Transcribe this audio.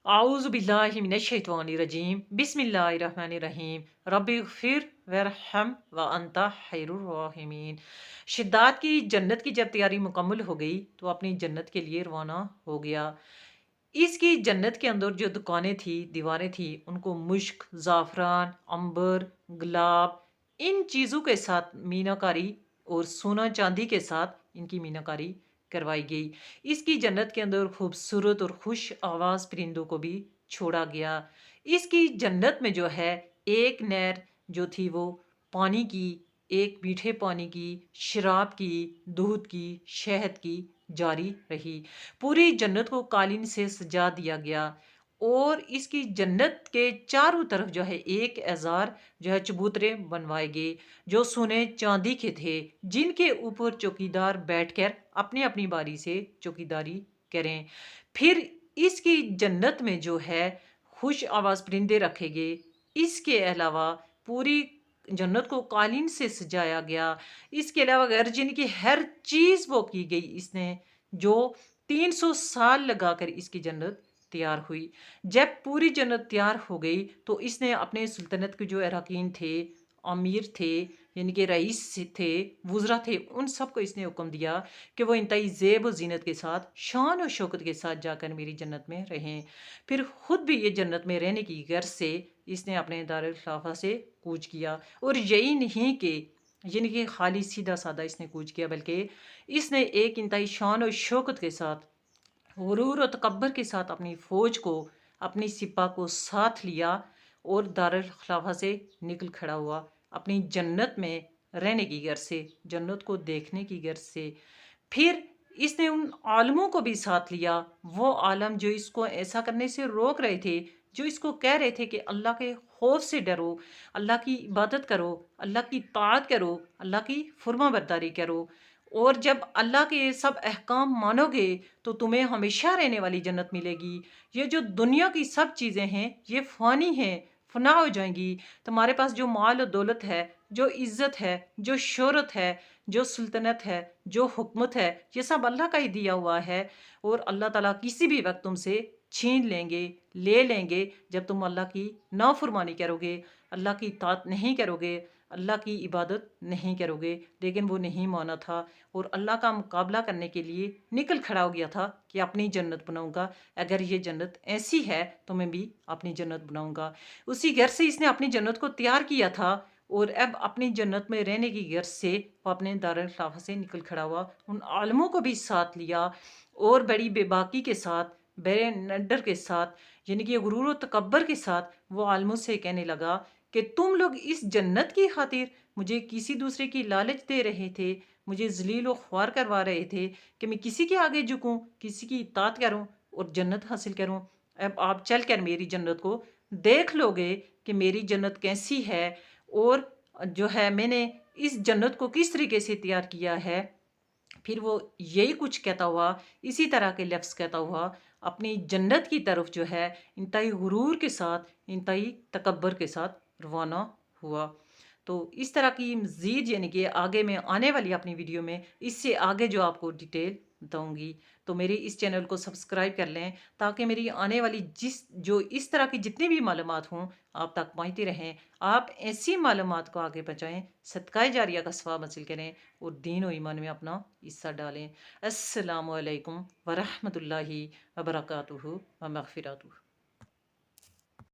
आऊज़ु बिल्लाहि मिनश्शैतानिर्रजीम बिस्मिल्लाहिर्रहमानिर्रहीम रब्बिग़फिर वरहम व अंता खैरुर राहिमीन। शिद्दात की जन्नत की जब तैयारी मुकम्मल हो गई तो अपनी जन्नत के लिए रवाना हो गया। इसकी जन्नत के अंदर जो दुकानें थी, दीवारें थी, उनको मुश्क, ज़ाफ़रान, अंबर, गुलाब इन चीज़ों के साथ मीनाकारी और सोना चांदी के साथ इनकी मीनाकारी करवाई गई। इसकी जन्नत के अंदर खूबसूरत और खुश आवाज़ परिंदों को भी छोड़ा गया। इसकी जन्नत में जो है एक नहर जो थी वो पानी की, एक मीठे पानी की, शराब की, दूध की, शहद की जारी रही। पूरी जन्नत को कालीन से सजा दिया गया और इसकी जन्नत के चारों तरफ जो है एक एज़ार जो है चबूतरे बनवाए गए जो सोने चांदी के थे, जिनके ऊपर चौकीदार बैठकर अपनी अपनी बारी से चौकीदारी करें। फिर इसकी जन्नत में जो है खुश आवाज़ परिंदे रखे गए। इसके अलावा पूरी जन्नत को कालीन से सजाया गया। इसके अलावा गैर जिन की हर चीज़ वो की गई इसने, जो 300 साल लगाकर इसकी जन्नत तैयार हुई। जब पूरी जन्नत तैयार हो गई तो इसने अपने सुल्तनत के जो अरकान थे, अमीर थे, यानी कि रईस थे, वुज़रा थे, उन सबको इसने हुक्म दिया कि वो इंतहाई ज़ेब व ज़ीनत के साथ, शान और शौकत के साथ जाकर मेरी जन्नत में रहें। फिर खुद भी ये जन्नत में रहने की गर्ज से इसने अपने दारुल खिलाफा से कूच किया। और यही नहीं कि यानी कि खाली सीधा-साधा इसने कूच किया, बल्कि इसने एक इंतहाई शान और शौकत के साथ, गुरूर और तकब्बर के साथ अपनी फ़ौज को, अपनी सिपा को साथ लिया और दारुल खिलाफा से निकल खड़ा हुआ। अपनी जन्नत में रहने की गर्ज से, जन्नत को देखने की गर्ज से। फिर इसने उन आलमों को भी साथ लिया, वो आलम जो इसको ऐसा करने से रोक रहे थे, जो इसको कह रहे थे कि अल्लाह के खौफ से डरो, अल्लाह की इबादत करो, अल्लाह की ताअत करो, अल्लाह की फुर्माबरदारी करो और जब अल्लाह के सब अहकाम मानोगे तो तुम्हें हमेशा रहने वाली जन्नत मिलेगी। ये जो दुनिया की सब चीज़ें हैं ये फ़ानी हैं, फ़ना हो जाएंगी। तुम्हारे पास जो माल और दौलत है, जो इज़्ज़त है, जो शोहरत है, जो सुल्तनत है, जो हुकूमत है, ये सब अल्लाह का ही दिया हुआ है और अल्लाह ताला किसी भी वक्त तुमसे छीन लेंगे, ले लेंगे जब तुम अल्लाह की नाफरमानी करोगे, अल्लाह की इताअत नहीं करोगे, अल्लाह की इबादत नहीं करोगे। लेकिन वो नहीं माना था और अल्लाह का मुकाबला करने के लिए निकल खड़ा हो गया था कि अपनी जन्नत बनाऊंगा। अगर ये जन्नत ऐसी है तो मैं भी अपनी जन्नत बनाऊंगा। उसी घर से इसने अपनी जन्नत को तैयार किया था और अब अपनी जन्नत में रहने की गर्ज से वो अपने दारुल खिलाफा से निकल खड़ा हुआ। उन आलमों को भी साथ लिया और बड़ी बेबाकी के साथ, बड़े नड्डर के साथ, यानी कि गुरूर और तकब्बर के साथ वो आलमों से कहने लगा कि तुम लोग इस जन्नत की खातिर मुझे किसी दूसरे की लालच दे रहे थे, मुझे ज़लील व ख्वार करवा रहे थे कि मैं किसी के आगे झुकूं, किसी की इताअत करूं और जन्नत हासिल करूं। अब आप चल कर मेरी जन्नत को देख लोगे कि मेरी जन्नत कैसी है और जो है मैंने इस जन्नत को किस तरीके से तैयार किया है। फिर वो यही कुछ कहता हुआ, इसी तरह के लफ्ज़ कहता हुआ अपनी जन्नत की तरफ जो है इंतहाई गुरूर के साथ, इंतहाई तकब्बर के साथ रवाना हुआ। तो इस तरह की मज़ीद यानी कि आगे मैं आने वाली अपनी वीडियो में इससे आगे जो आपको डिटेल बताऊँगी। तो मेरे इस चैनल को सब्सक्राइब कर लें ताकि मेरी आने वाली जो इस तरह की जितनी भी मालूमात हों आप तक पहुँचती रहें। आप ऐसी मालूमात को आगे पहुँचाएँ, सदका जारिया का सवाब हासिल करें और दीन और ईमान में अपना हिस्सा डालें। अस्सलामु अलैकुम व रहमतुल्लाहि व बरकातुहू व मग़फ़िरतुहू।